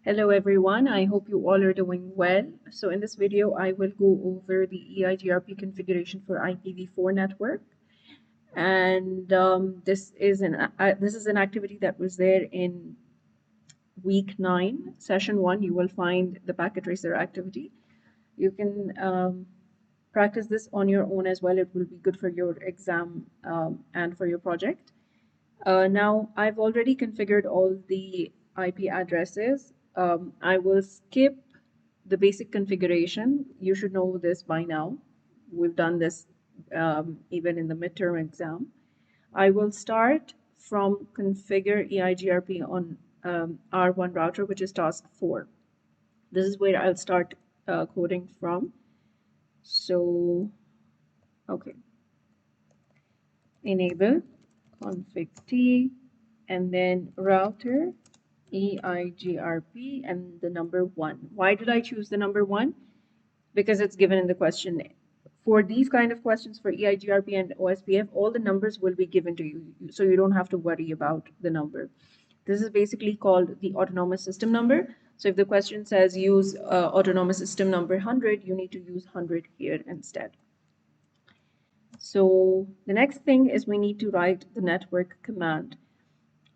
Hello everyone, I hope you all are doing well. So in this video, I will go over the EIGRP configuration for IPv4 network. And this is an activity that was there in week 9, session 1. You will find the packet tracer activity. You can practice this on your own as well. It will be good for your exam and for your project. Now, I've already configured all the IP addresses. I will skip the basic configuration. You should know this by now. We've done this even in the midterm exam. I will start from configure EIGRP on R1 router, which is task 4. This is where I'll start coding from. So, okay. Enable config T and then router EIGRP and the number 1. Why did I choose the number 1? Because it's given in the question. For these kind of questions for EIGRP and OSPF, all the numbers will be given to you, so you don't have to worry about the number. This is basically called the autonomous system number. So if the question says use autonomous system number 100, you need to use 100 here instead. So the next thing is we need to write the network command.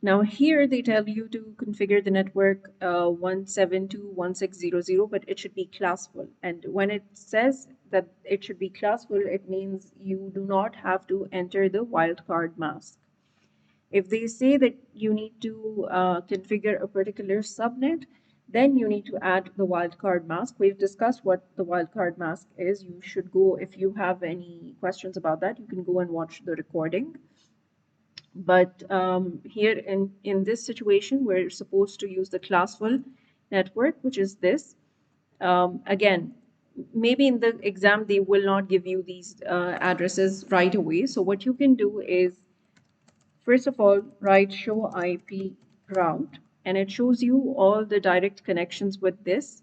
Now here they tell you to configure the network 172.168.1.6.0.0, but it should be classful. And when it says that it should be classful, it means you do not have to enter the wildcard mask. If they say that you need to configure a particular subnet, then you need to add the wildcard mask. We've discussed what the wildcard mask is. You should go, if you have any questions about that, you can go and watch the recording. But here in this situation, we're supposed to use the classful network, which is this. Again, maybe in the exam, they will not give you these addresses right away. So what you can do is, first of all, write show IP route, and it shows you all the direct connections with this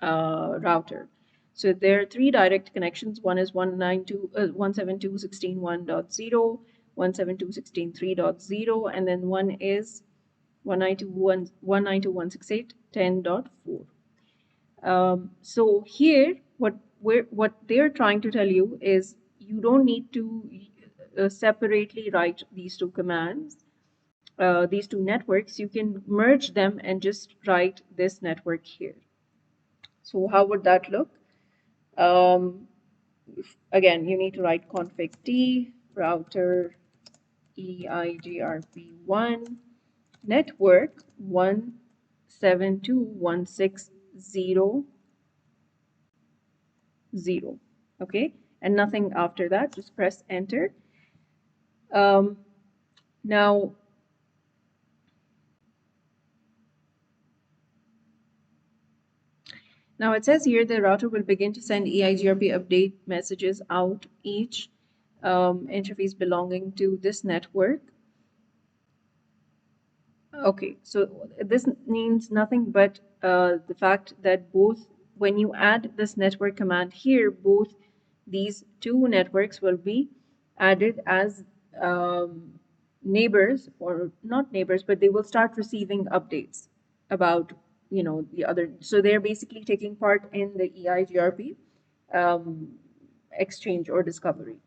router. So there are 3 direct connections. One is 172.168.1.0, 172.168.3.0, and then one is 192.168.10.4. So here, what they're trying to tell you is you don't need to separately write these 2 commands, these 2 networks. You can merge them and just write this network here. So how would that look? Again, you need to write config T, router EIGRP1, network 172.168.0.0. Okay, and nothing after that. Just press enter. Now it says here the router will begin to send EIGRP update messages out each interface belonging to this network. Okay, so this means nothing but the fact that both, when you add this network command here, both these 2 networks will be added as neighbors, or not neighbors, but they will start receiving updates about the other. So they're basically taking part in the EIGRP exchange or discovery.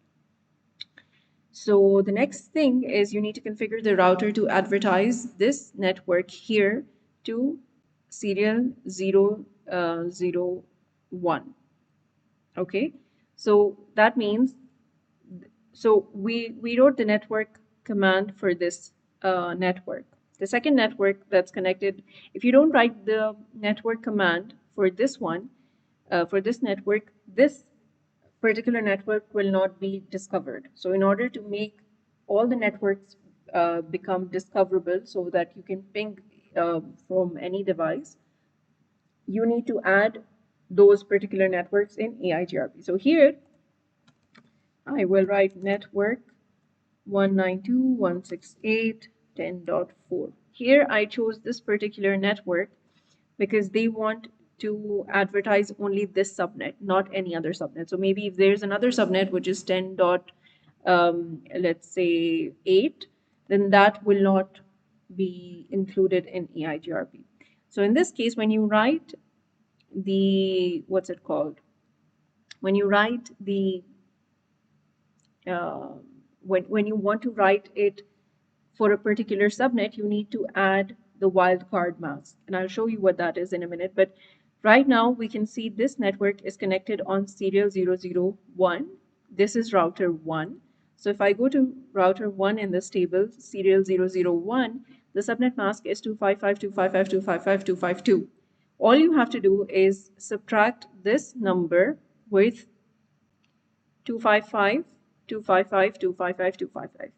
So the next thing is you need to configure the router to advertise this network here to serial 001. Okay, so that means, so we wrote the network command for this network. The second network that's connected, if you don't write the network command for this one, for this network, this particular network will not be discovered. So in order to make all the networks become discoverable so that you can ping from any device, you need to add those particular networks in EIGRP. So here I will write network 192.168.10.4. Here I chose this particular network because they want to advertise only this subnet, not any other subnet. So maybe if there's another subnet which is 10. Let's say 8, then that will not be included in EIGRP. So in this case, when you write the, what's it called? When you write the, uh, when you want to write it for a particular subnet, you need to add the wildcard mask. And I'll show you what that is in a minute. But right now, we can see this network is connected on serial 001. This is router 1. So if I go to router 1 in this table, serial 001, the subnet mask is 255.255.255.252. All you have to do is subtract this number with 255, 255, 255, 255.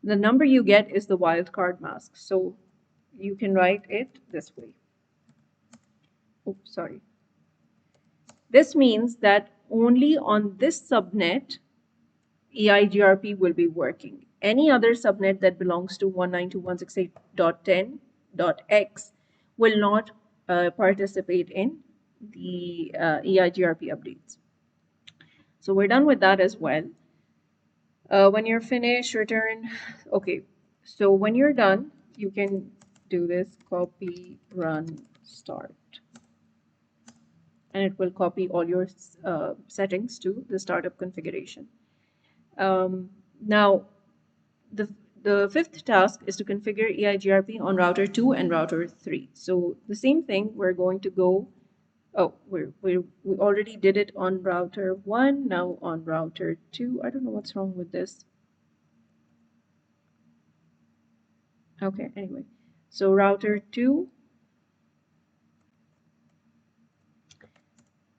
The number you get is the wildcard mask. So you can write it this way. Oh, sorry. This means that only on this subnet, EIGRP will be working. Any other subnet that belongs to 192.168.10.x will not participate in the EIGRP updates. So we're done with that as well. When you're finished, return. Okay, so when you're done, you can do this copy run start. And it will copy all your settings to the startup configuration. Now, the fifth task is to configure EIGRP on router 2 and router 3. So the same thing, we're going to go, oh, we already did it on router 1, now on router 2. I don't know what's wrong with this. Okay, anyway, so router 2,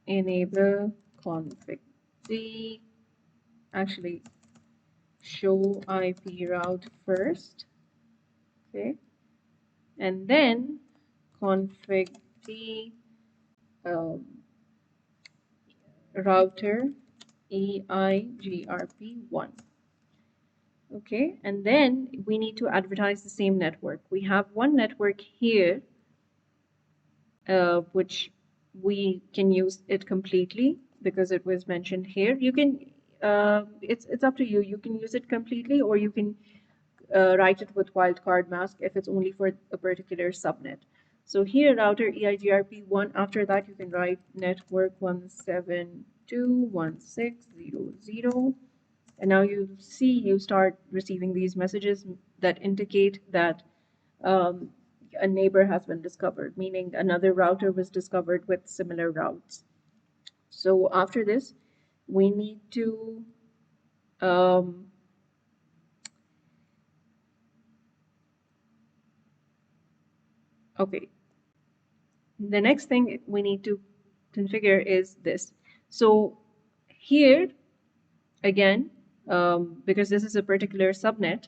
enable config D, actually show IP route first, okay, and then config D router EIGRP1. Okay, and then we need to advertise the same network. We have one network here, which we can use it completely because it was mentioned here. You can, it's up to you. You can use it completely, or you can write it with wildcard mask if it's only for a particular subnet. So here, router EIGRP1, after that you can write network 172.168.0.0. And now you see you start receiving these messages that indicate that a neighbor has been discovered, meaning another router was discovered with similar routes. So after this, we need to okay. The next thing we need to configure is this. So here, again, because this is a particular subnet,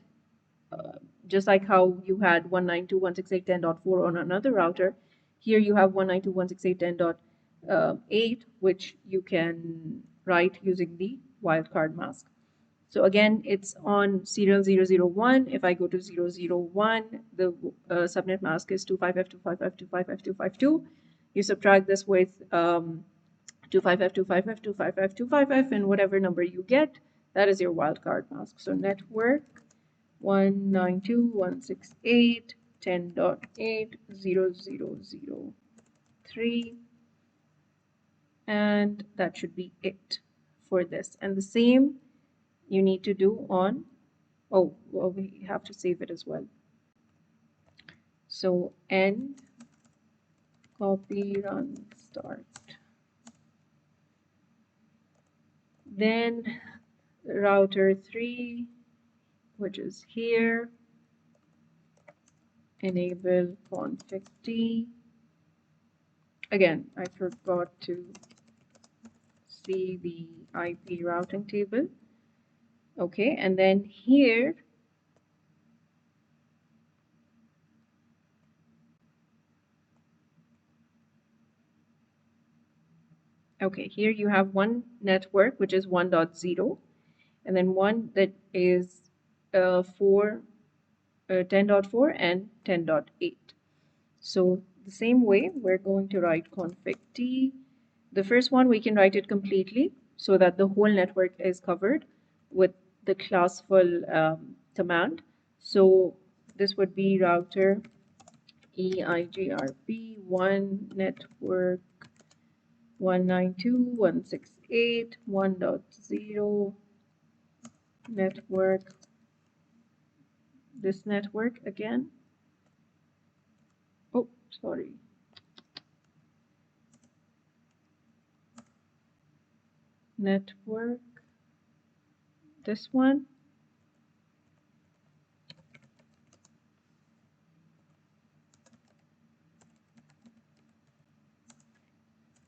just like how you had 192.168.10.4 on another router, here you have 192.168.10.8, which you can write using the wildcard mask. So again, it's on serial 001. If I go to 001, the subnet mask is 255.255.255.252. You subtract this with 255.255.255.255, and whatever number you get, that is your wildcard mask. So network 192.168.10.8.0.0.0.3, and that should be it for this. And the same you need to do on, oh, well, we have to save it as well. So end copy run start. Then router 3, which is here, enable config D. Again, I forgot to see the IP routing table. Okay, and then here, okay, here you have one network, which is 1.0, and then one that is 10.4 and 10.8. So the same way, we're going to write config D. The first one, we can write it completely so that the whole network is covered with the classful command. So this would be router EIGRP 1 network 192.168.1.0 network, this network again. Oh, sorry. Network, this one.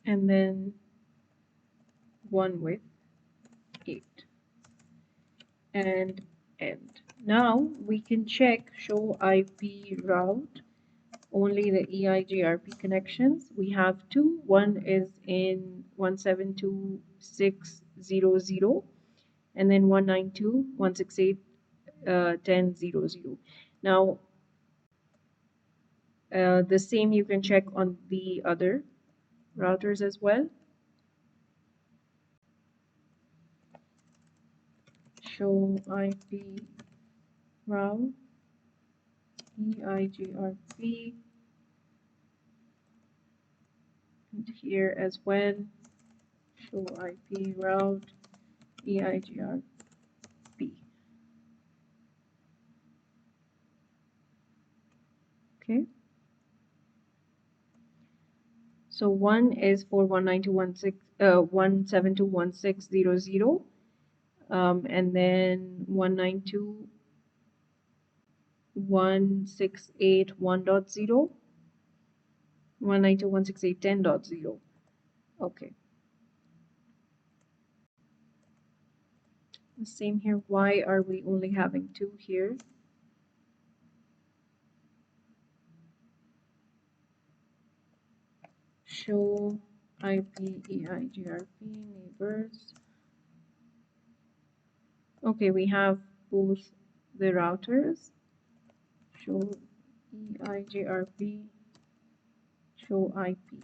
And then one with 8 and end. Now we can check show IP route only the EIGRP connections. We have two. One is in 172.6.0.0 and then 192.168.10.0.0. Now the same you can check on the other routers as well. Show IP route EIGRP and here as well. Show IP route EIGRP. Okay. So one is for 192.172.1.6.0.0, and then 192.168.1.0, 192.168.10.0. Okay. The same here. Why are we only having two here? Show IP EIGRP neighbors. Okay, we have both the routers. Show EIGRP, show IP.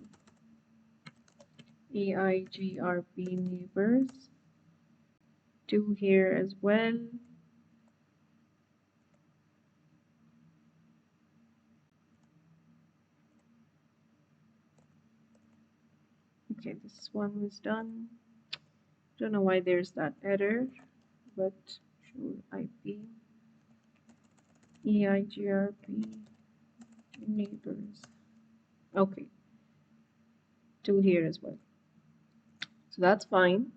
EIGRP neighbors. Two here as well. Okay, this one was done. Don't know why there's that error, but show IP EIGRP neighbors. Okay, two here as well. So that's fine.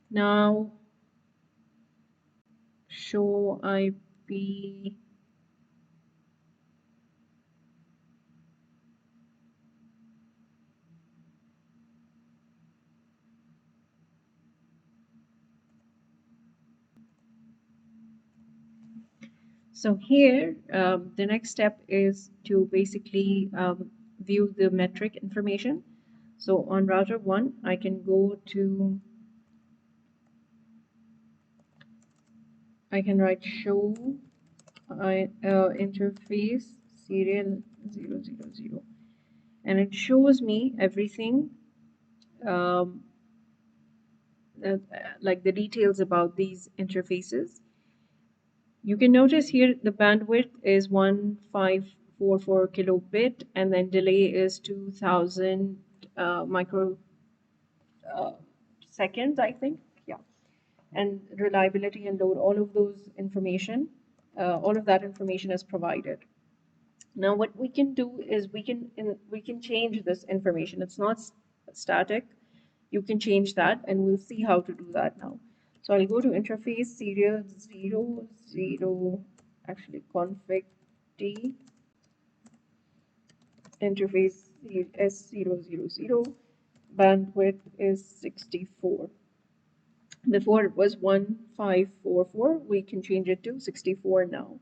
Now show IP So here, the next step is to basically view the metric information. So on router 1, I can go to, I can write show interface serial 000, and it shows me everything um, like the details about these interfaces. You can notice here the bandwidth is 1544 kilobit and then delay is 2000 micro seconds, I think. Yeah. And reliability and load, all of those information, all of that information is provided. Now what we can do is we can change this information. It's not static. You can change that and we'll see how to do that now. So I'll go to interface serial 00, actually config D interface S000, bandwidth is 64. Before it was 1544, we can change it to 64 now.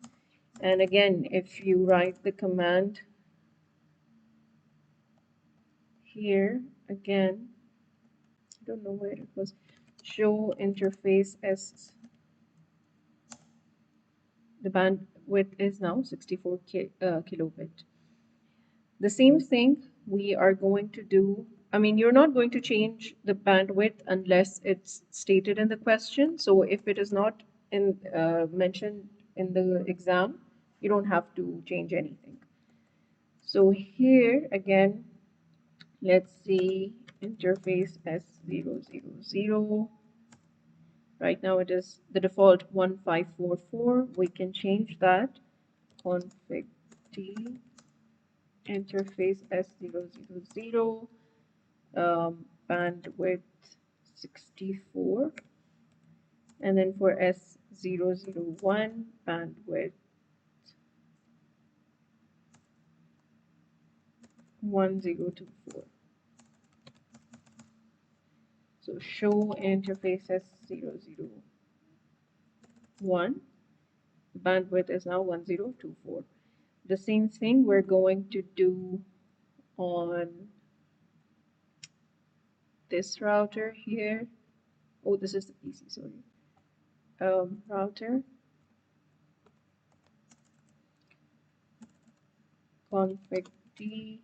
And again, if you write the command here again, I don't know where it was, show interface S, the bandwidth is now 64 kilobit. The same thing we are going to do. I mean, you're not going to change the bandwidth unless it's stated in the question. So if it is not mentioned in the exam, you don't have to change anything. So here again, let's see interface S000. Right now it is the default 1544. We can change that. Config T interface S000, bandwidth 64, and then for S001 bandwidth 1024. So show interface S001, bandwidth is now 1024. The same thing we're going to do on this router here. Oh, this is the PC, sorry. Router config D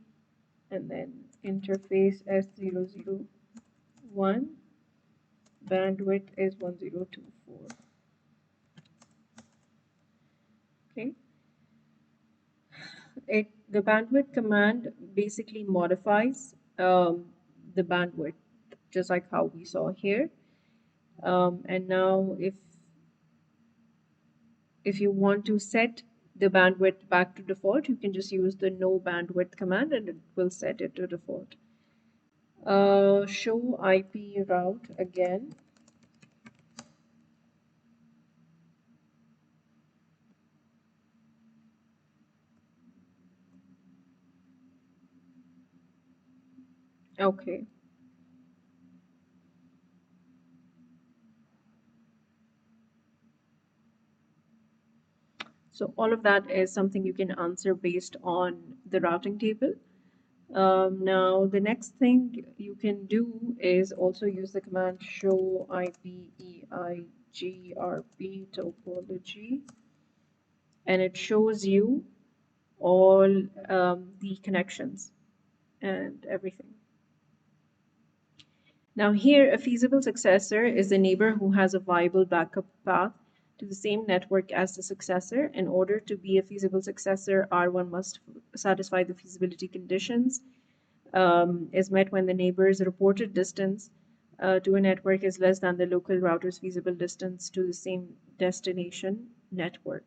and then interface S001, bandwidth is 1024. Okay, the bandwidth command basically modifies the bandwidth, just like how we saw here. And now if you want to set the bandwidth back to default, you can just use the no bandwidth command and it will set it to default. Show IP route again. Okay. So all of that is something you can answer based on the routing table. Now the next thing you can do is also use the command show IP EIGRP topology, and it shows you all the connections and everything. Now here, a feasible successor is the neighbor who has a viable backup path to the same network as the successor. In order to be a feasible successor, R1 must satisfy the feasibility conditions. Is met when the neighbor's reported distance to a network is less than the local router's feasible distance to the same destination network.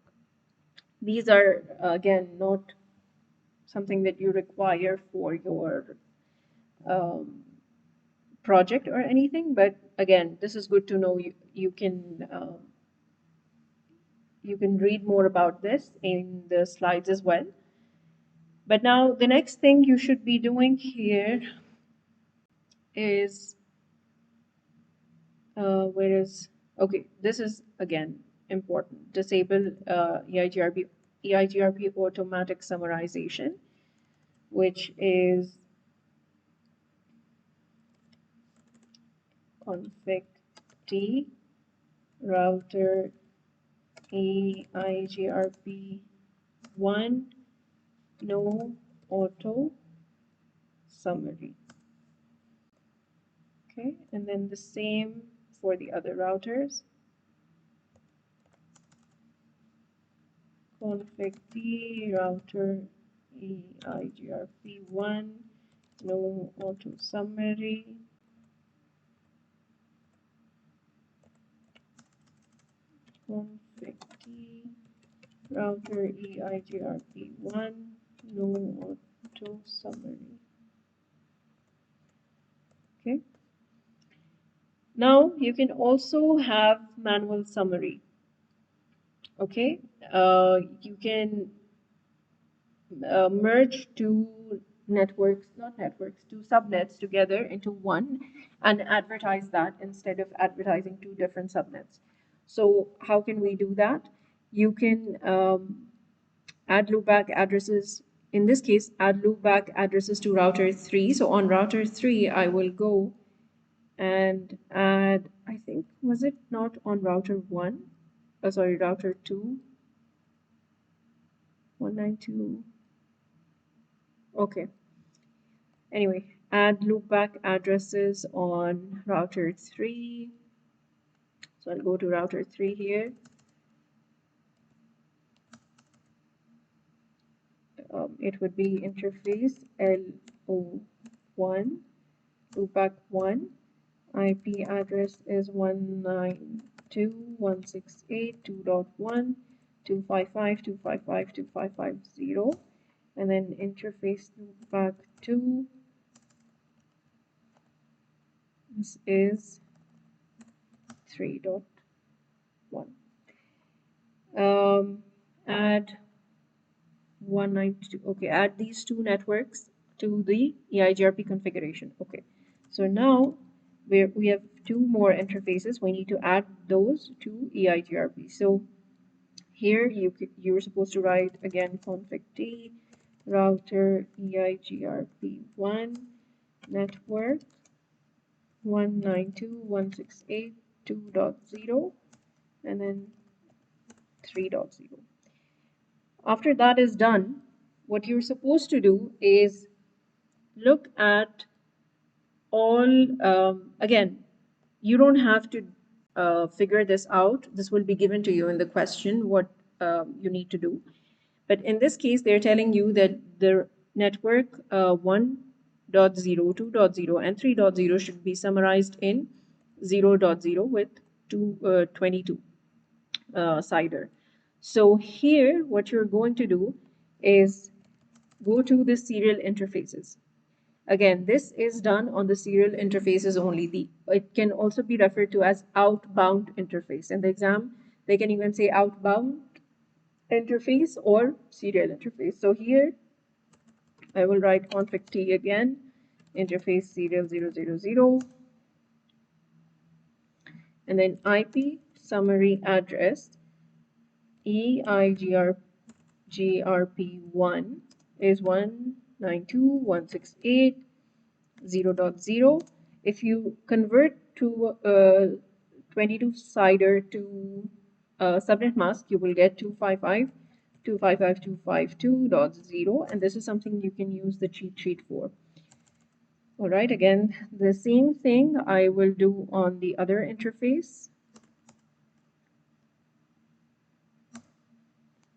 These are, again, not something that you require for your project or anything, but again, this is good to know. You can read more about this in the slides as well. But now the next thing you should be doing here is okay, this is again important. Disable EIGRP automatic summarization, which is config T router EIGRP1 no auto summary. Okay, and then the same for the other routers. Config T router EIGRP1 no auto summary. Config T router EIGRP1 no auto summary. Okay. Now you can also have manual summary. Okay, you can merge two subnets together into one and advertise that instead of advertising two different subnets. So how can we do that? You can add loopback addresses. In this case, add loopback addresses to router 3. So on router 3, I will go and add, I think, was it not on router 1? Oh, sorry, router 2. 192. Okay. Anyway, add loopback addresses on router 3. So I'll go to router 3 here. it would be interface L01 loopback1. IP address is 192.168.2.1, 255.255.255.0, and then interface loopback2 this is 3.1. Add 192. Okay, add these two networks to the EIGRP configuration. Okay, so now we have two more interfaces. We need to add those to EIGRP. So here you're supposed to write again config t router EIGRP1 network 192.168.2.0 and then 3.0. After that is done, what you're supposed to do is look at all, again, you don't have to figure this out. This will be given to you in the question, what you need to do. But in this case, they're telling you that the network 1.0, 2.0, and 3.0 should be summarized in 0.0 with 22 cider. So here, what you're going to do is go to the serial interfaces. Again, this is done on the serial interfaces only. It can also be referred to as outbound interface. In the exam, they can even say outbound interface or serial interface. So here, I will write config t again, interface serial 000, and then IP summary address EIGRP1 is 192.168.0.0. If you convert to 22 cider to subnet mask, you will get 255.255.252.0, and this is something you can use the cheat sheet for. All right, again, the same thing I will do on the other interface.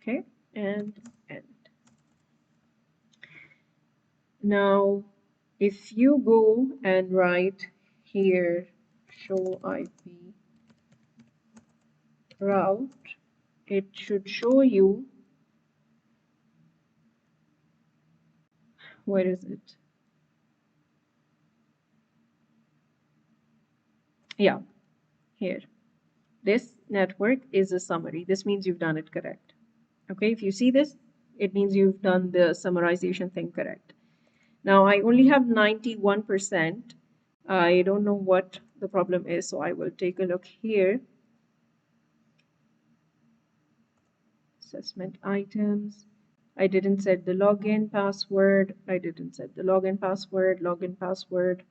Okay, and end. Now, if you go and write here show IP route, it should show you, where is it? Yeah, here. This network is a summary. This means you've done it correct. Okay, if you see this, it means you've done the summarization thing correct. Now, I only have 91%. I don't know what the problem is, so I will take a look here. Assessment items. I didn't set the login password. I didn't set the login password.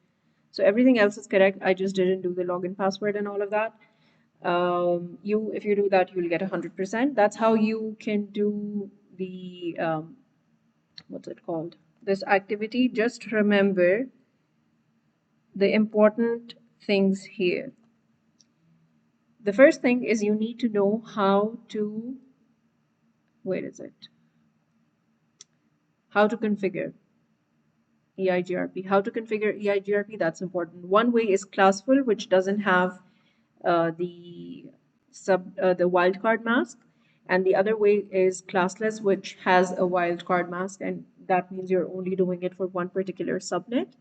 So everything else is correct. I just didn't do the login password and all of that. If you do that, you'll get 100%. That's how you can do the, what's it called? This activity. Just remember the important things here. The first thing is you need to know how to, where is it? How to configure EIGRP. How to configure EIGRP, that's important. One way is classful, which doesn't have the wildcard mask, and the other way is classless, which has a wildcard mask, and that means you're only doing it for one particular subnet.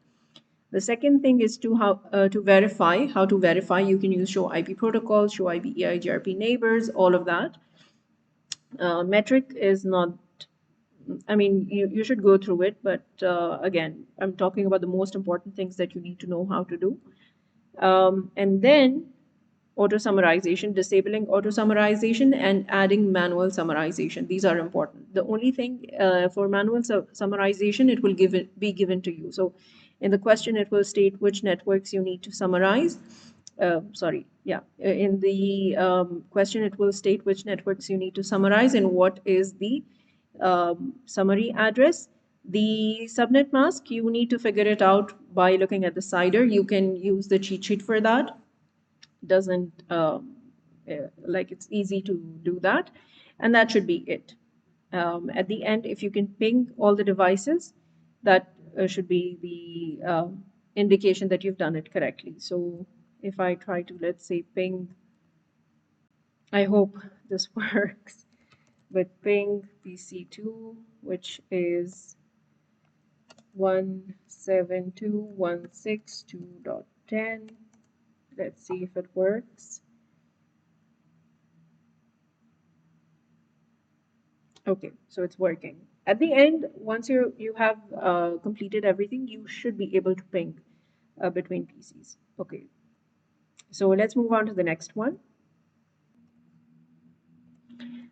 The second thing is to verify. How to verify? You can use show IP protocol, show IP EIGRP neighbors, all of that. Metric is not, I mean, you should go through it, but again, I'm talking about the most important things that you need to know how to do. And then auto summarization, disabling auto summarization and adding manual summarization. These are important. The only thing for manual summarization, it will be given to you. So in the question, it will state which networks you need to summarize. In the question, it will state which networks you need to summarize and what is the summary address. The subnet mask, you need to figure it out by looking at the cider. You can use the cheat sheet for that. Doesn't like it's easy to do that, and that should be it. At the end, if you can ping all the devices, that should be the indication that you've done it correctly. So if I try to, let's say, ping, I hope this works, but ping PC2, which is 172.162.10. Let's see if it works. Okay, so it's working. At the end, once you have completed everything, you should be able to ping between PCs. Okay, so let's move on to the next one.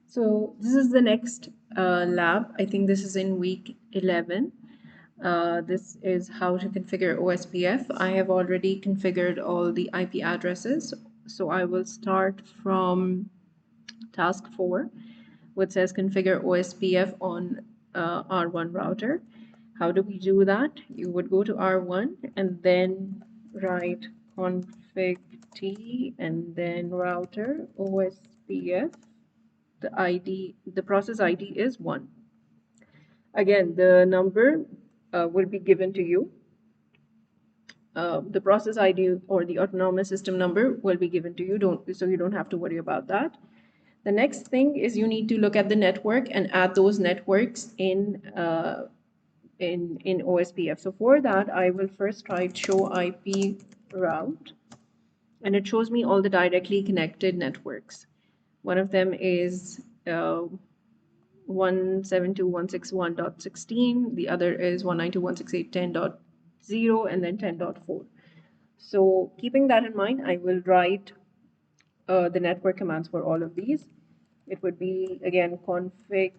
So this is the next lab. I think this is in week 11. This is how to configure OSPF. I have already configured all the IP addresses. So I will start from task 4, which says configure OSPF on R1 router. How do we do that? You would go to R1 and then write config t and then router OSPF. The process ID is 1. Again, the number will be given to you. The process ID or the autonomous system number will be given to you, so you don't have to worry about that. The next thing is you need to look at the network and add those networks in OSPF. So for that, I will first try show IP route, and it shows me all the directly connected networks. One of them is 172.161.16. The other is 192.168.10.0 and then 10.4. So keeping that in mind, I will write the network commands for all of these. It would be, again, config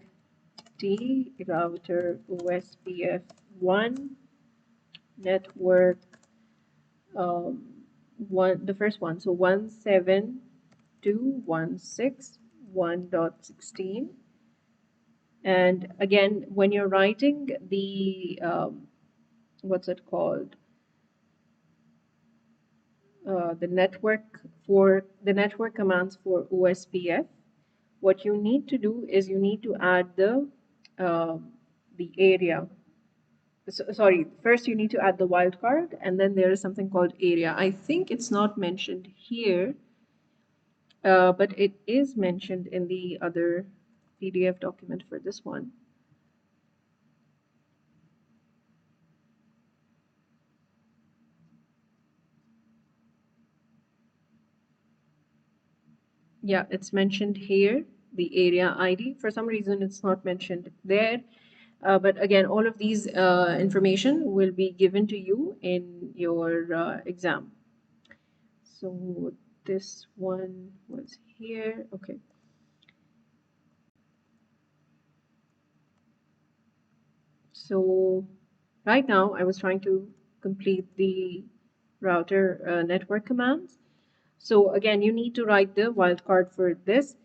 t router OSPF1 network the first one, so 172.161.16. And again, when you're writing the what's it called, the network commands for OSPF, what you need to do is you need to add the area. Sorry, first you need to add the wildcard, and then there is something called area. I think it's not mentioned here, but it is mentioned in the other PDF document for this one. Yeah, it's mentioned here, the area ID. For some reason, it's not mentioned there. But again, all of these information will be given to you in your exam. So this one was here. Okay. So right now, I was trying to complete the router network commands. So again, you need to write the wildcard for this.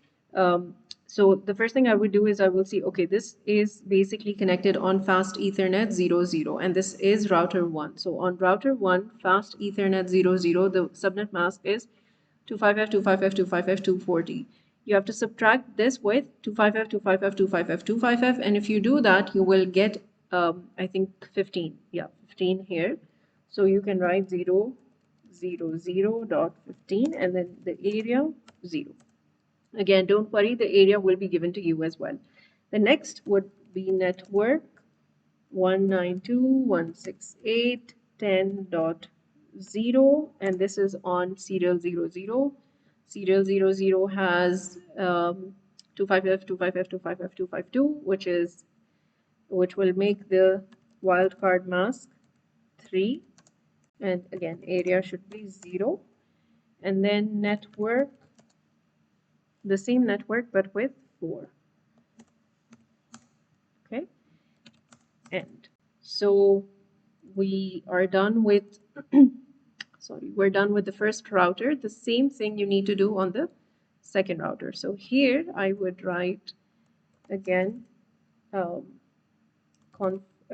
So the first thing I would do is I will see, okay, this is basically connected on fast Ethernet 00, and this is router 1. So on router 1, fast Ethernet 00, the subnet mask is 255.255.255.240. You have to subtract this with 255.255.255.255, and if you do that, you will get, I think, 15. Yeah, 15 here. So you can write 0.0.15 and then the area 0. Again, don't worry, the area will be given to you as well. The next would be network 192.168.10.0, and this is on serial 00. Serial 00 has 255F255F252, which will make the wildcard mask 3, and again area should be 0. And then network, the same network but with 4. Okay, and so we are done with we're done with the first router. The same thing you need to do on the second router. So here I would write again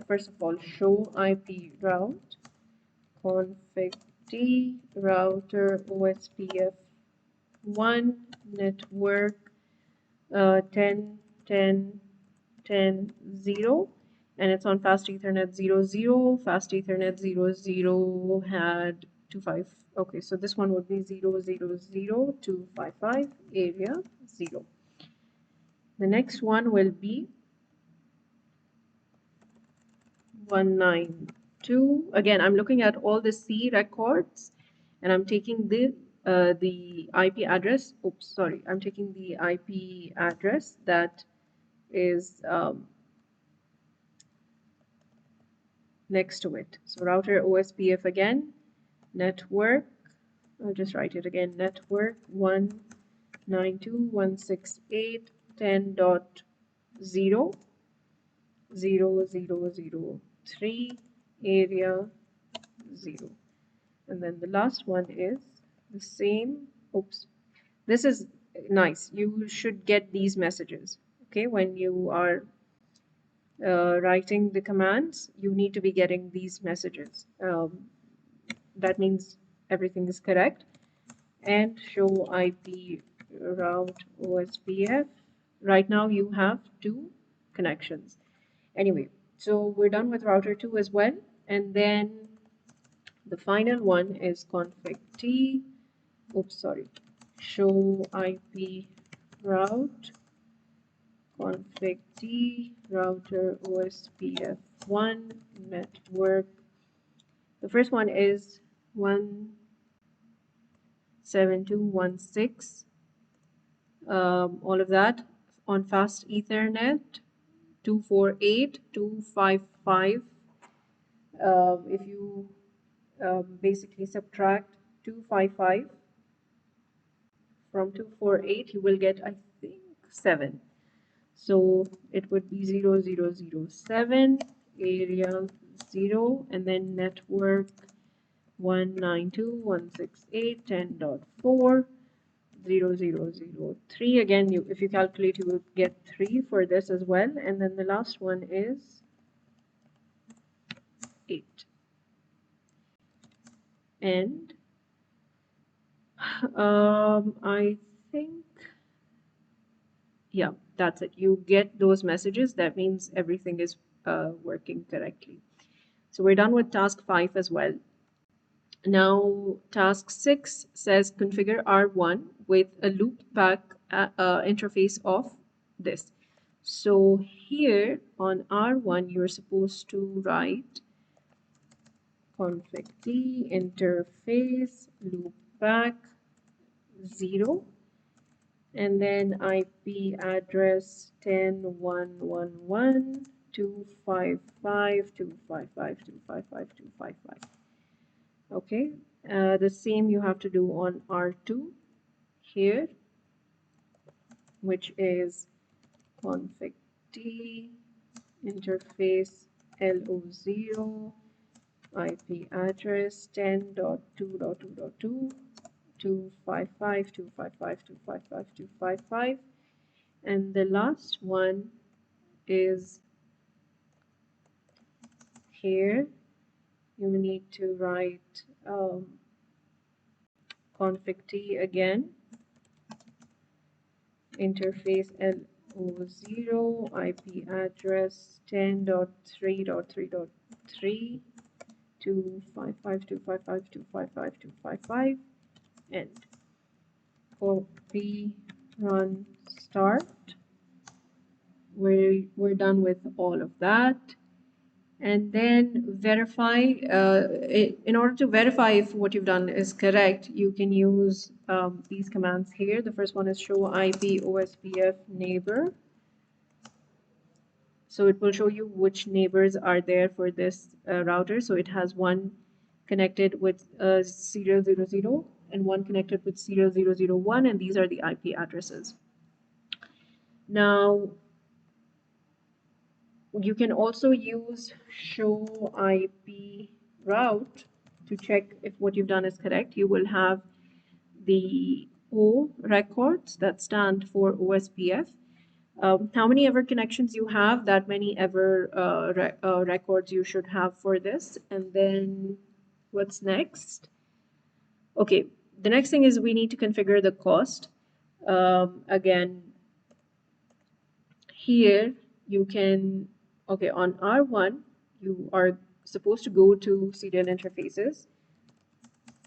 first of all show IP route config t router OSPF 1 network 10.10 10 0, and it's on fast Ethernet 0 0. Fast Ethernet 0 0 had 25. Okay, so this one would be 0 0 0 255 area 0. The next one will be 192. Again, I'm looking at all the C records, and I'm taking the IP address. Oops, sorry. I'm taking the IP address that is next to it. So router OSPF again, network. I'll just write it again. Network 192.168.10.0 0003 area 0. And then the last one is the same. Oops, this is nice. You should get these messages. Okay, when you are writing the commands, you need to be getting these messages. That means everything is correct. And show IP route OSPF. Right now you have 2 connections. Anyway, so we're done with router 2 as well. And then the final one is config T. Oops, sorry. Show IP route config T router OSPF1 network. The first one is 172.1.6. All of that on fast Ethernet 248.255. If you basically subtract 255 from 248, you will get, I think, 7. So it would be 0007 area 0, and then network 192.168.10.4 0003. Again, if you calculate, you will get 3 for this as well. And then the last one is 8. And I think, yeah, that's it. You get those messages. That means everything is working correctly. So we're done with task 5 as well. Now task 6 says configure R1 with a loopback interface of this. So here on R1 you're supposed to write config T interface loopback 0, and then IP address 10.1.1.255.255.255.255. Okay, the same you have to do on R2 here, which is config T interface LO0 IP address 10.2.2.2 255.255.255.255, and the last one is here. You need to write config T again, interface LO0 IP address 10.3.3.3 255.255.255.255, and copy run start. We're done with all of that. And then verify. In order to verify if what you've done is correct, you can use these commands here. The first one is show IP OSPF neighbor. So it will show you which neighbors are there for this router. So it has one connected with serial 00 and one connected with serial 001, and these are the IP addresses. Now you can also use show IP route to check if what you've done is correct. You will have the O records that stand for OSPF. How many ever connections you have, that many ever records you should have for this. And then what's next? Okay, the next thing is we need to configure the cost. Again, here you can, okay, on R1, you are supposed to go to serial interfaces.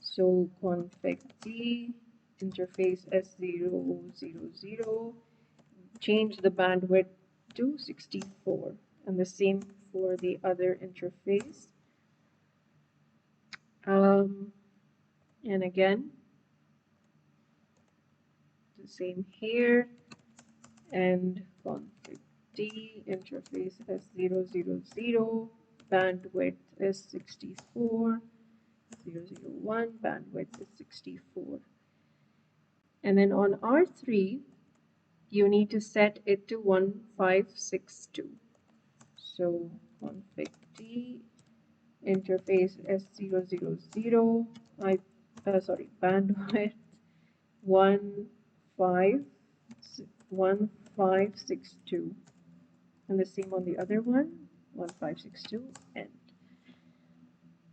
So config D interface S000, change the bandwidth to 64, and the same for the other interface. And again, the same here, and config D interface S000, bandwidth is 64, 001, bandwidth is 64. And then on R3, you need to set it to 1562. So config D interface S000, bandwidth 1562, and the same on the other one, 1562, end.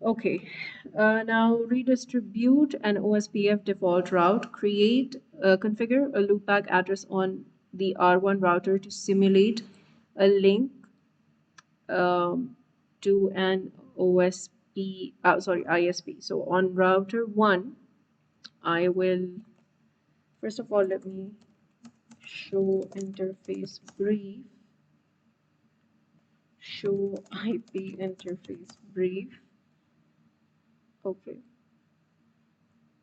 Okay, now redistribute an OSPF default route. Configure a loopback address on the R1 router to simulate a link to an ISP. So on router 1, I will, first of all, let me show interface brief, show IP interface brief. Okay.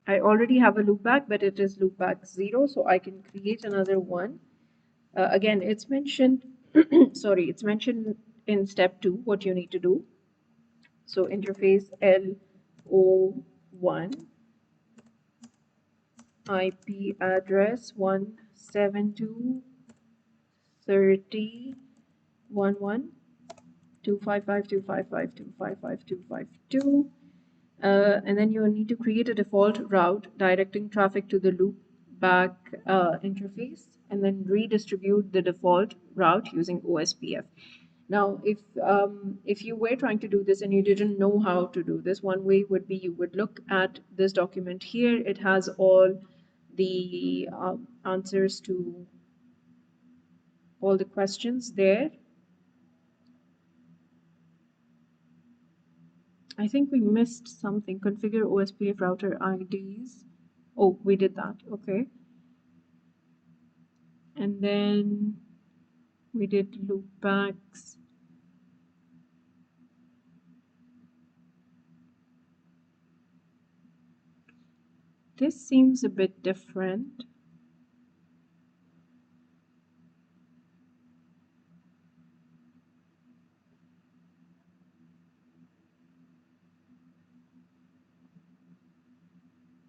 I already have a loopback, but it is loopback 0, so I can create another one. Again, it's mentioned, sorry, it's mentioned in step 2 what you need to do. So interface LO1, IP address 172.30.11, 255.255.255.252. And then you need to create a default route directing traffic to the loopback interface, and then redistribute the default route using OSPF. Now, if you were trying to do this and you didn't know how to do this, one way would be you would look at this document here. It has all the answers to all the questions there. I think we missed something. Configure OSPF router IDs. Oh, we did that. Okay. And then we did loopbacks. This seems a bit different.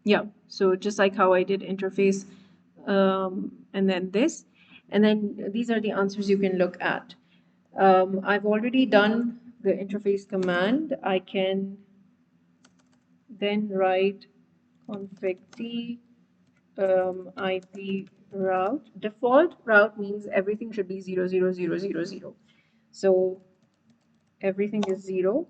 Yeah, so just like how I did interface, and then this, and then these are the answers you can look at. I've already done the interface command. I can then write config D IP route. Default route means everything should be 00000. So everything is 0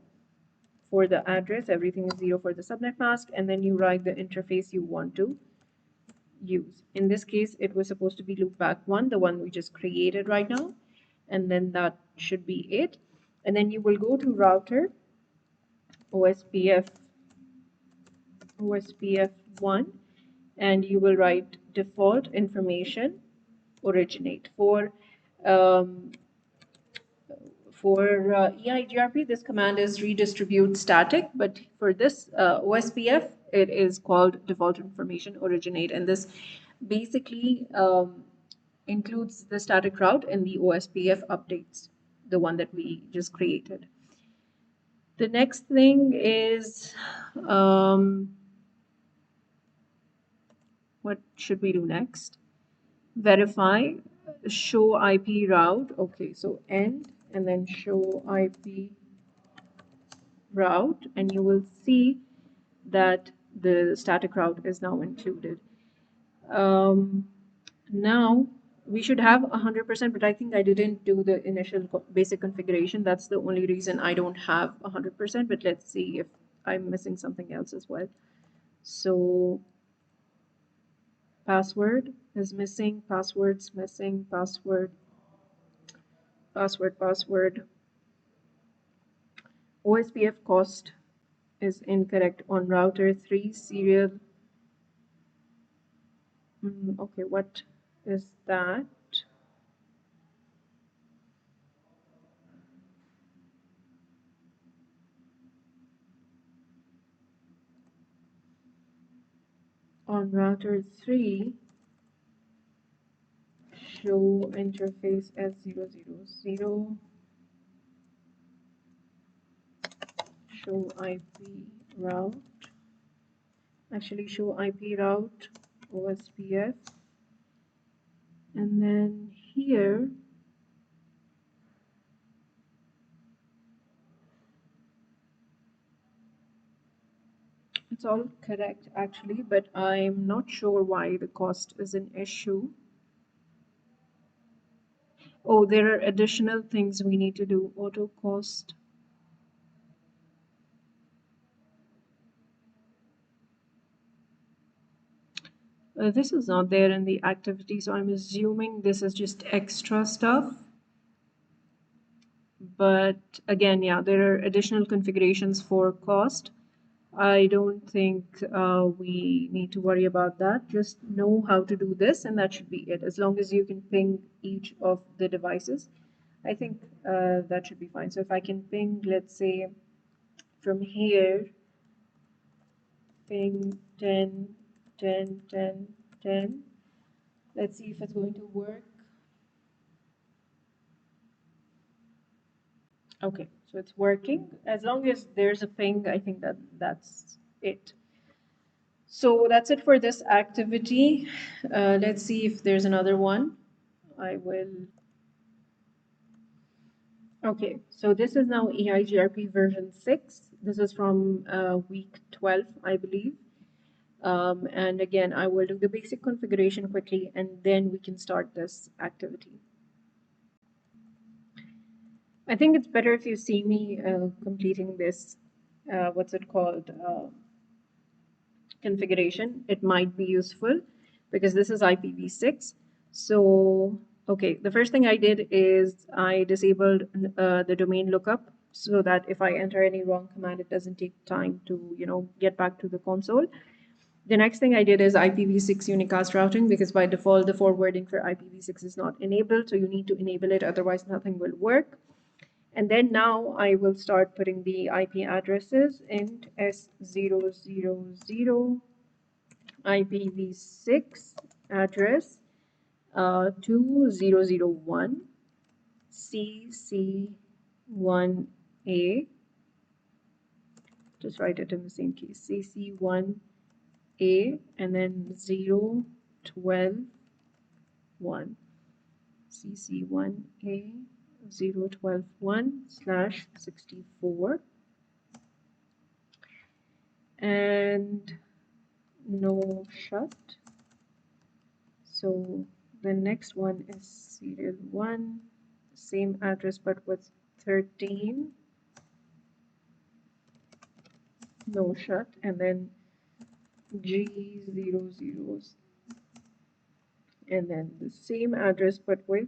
for the address, everything is 0 for the subnet mask, and then you write the interface you want to use. In this case, it was supposed to be loopback 1, the one we just created right now, and then that should be it. And then you will go to router OSPF 1, and you will write default information originate. For EIGRP, this command is redistribute static, but for this OSPF, it is called default information originate, and this basically includes the static route in the OSPF updates, the one that we just created. The next thing is, what should we do next? Verify, show IP route. Okay, so end and then show IP route, and you will see that the static route is now included. Now we should have 100%, but I think I didn't do the initial basic configuration. That's the only reason I don't have 100%, but let's see if I'm missing something else as well. So password is missing, password's missing, password. password. OSPF cost is incorrect on router 3 serial. Okay, what is that? On router 3, show interface as 000, show IP route, actually show IP route OSPF, and then here it's all correct actually, but I'm not sure why the cost is an issue. Oh, there are additional things we need to do. Auto cost. This is not there in the activity, so I'm assuming this is just extra stuff. But again, yeah, there are additional configurations for cost. I don't think we need to worry about that. Just know how to do this, and that should be it. As long as you can ping each of the devices, I think that should be fine. So if I can ping, let's say, from here, ping 10, 10, 10, 10. Let's see if it's going to work. Okay, so it's working. As long as there's a ping, I think that's it. So that's it for this activity. Let's see if there's another one. I will. Okay, so this is now EIGRP version 6. This is from week 12, I believe. And again, I will do the basic configuration quickly, and then we can start this activity. I think it's better if you see me completing this, what's it called, configuration. It might be useful because this is IPv6. So, okay, the first thing I did is I disabled the domain lookup so that if I enter any wrong command, it doesn't take time to, get back to the console. The next thing I did is IPv6 unicast routing because by default, the forwarding for IPv6 is not enabled. So you need to enable it, otherwise nothing will work. And then now I will start putting the IP addresses int S000 IPv6 address 2001 CC1A. Just write it in the same case, CC1A, and then 0121 CC1A 0121/64, and no shut. So the next one is serial 1, same address but with 13, no shut, and then G00s, and then the same address but with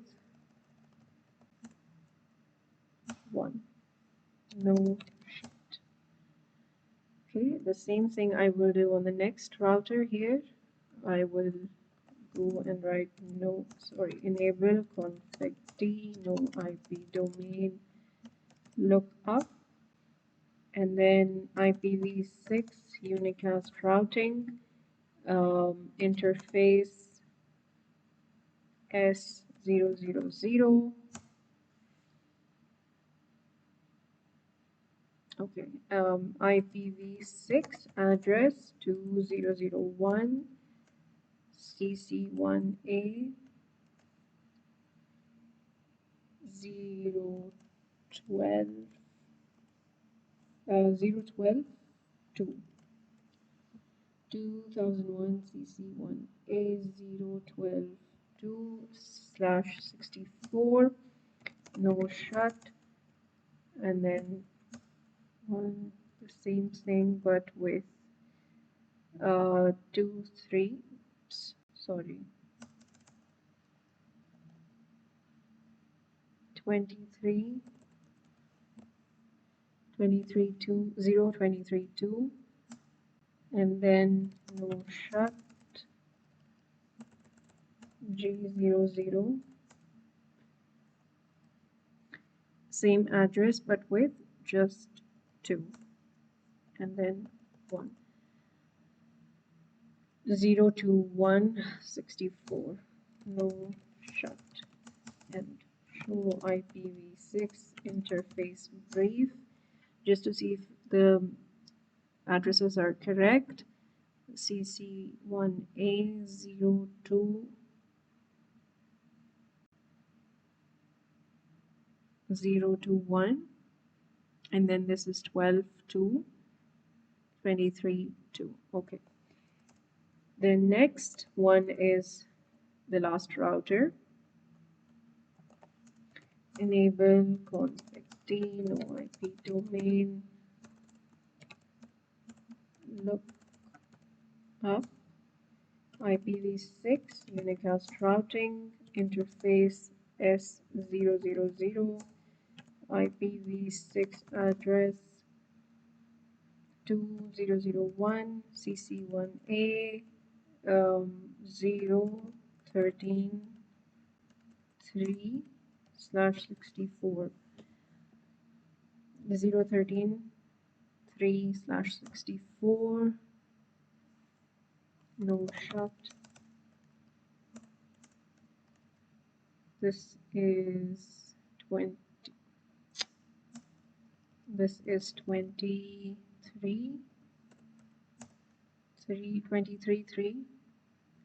1, no shut. Okay, the same thing I will do on the next router here. I will go and write enable config d no IP domain lookup, and then IPv6 unicast routing interface S000. Okay, IPv6 address 2001 CC1A 012 012 2 2001 CC1A 012 2/64, no shut, and then the same thing but with 23 23, 23.2, 0, 23.2, and then no shut G00, same address but with just 2, and then 1. 0 to 1, 64, no shut, and show IPv6 interface brief, just to see if the addresses are correct. CC1A02 0 to 1, and then this is 12 to 23 2. Okay, the next one is the last router. Enable config D, no IP domain, look up IPv6 unicast routing interface S000, IPv6 address 2001 CC1A 013.3/64 013.3/64, no shut. This is 20. This is 23, 3,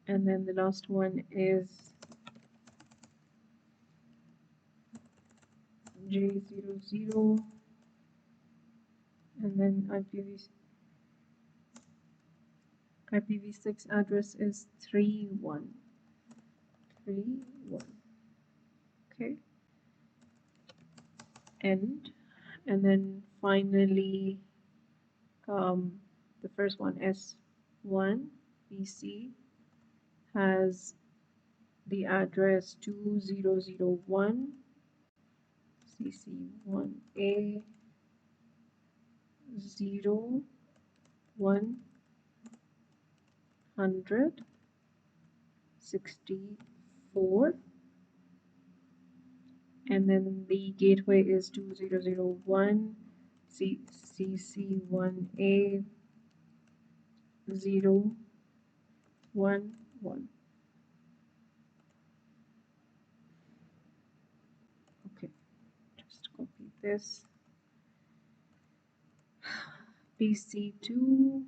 and then the last one is J00, and then IPv6 address is 3.1. Okay, and then finally the first one, S1 PC, has the address 2001 CC1A 0164, and then the gateway is 2001 CC1A 011. Okay, just copy this. PC2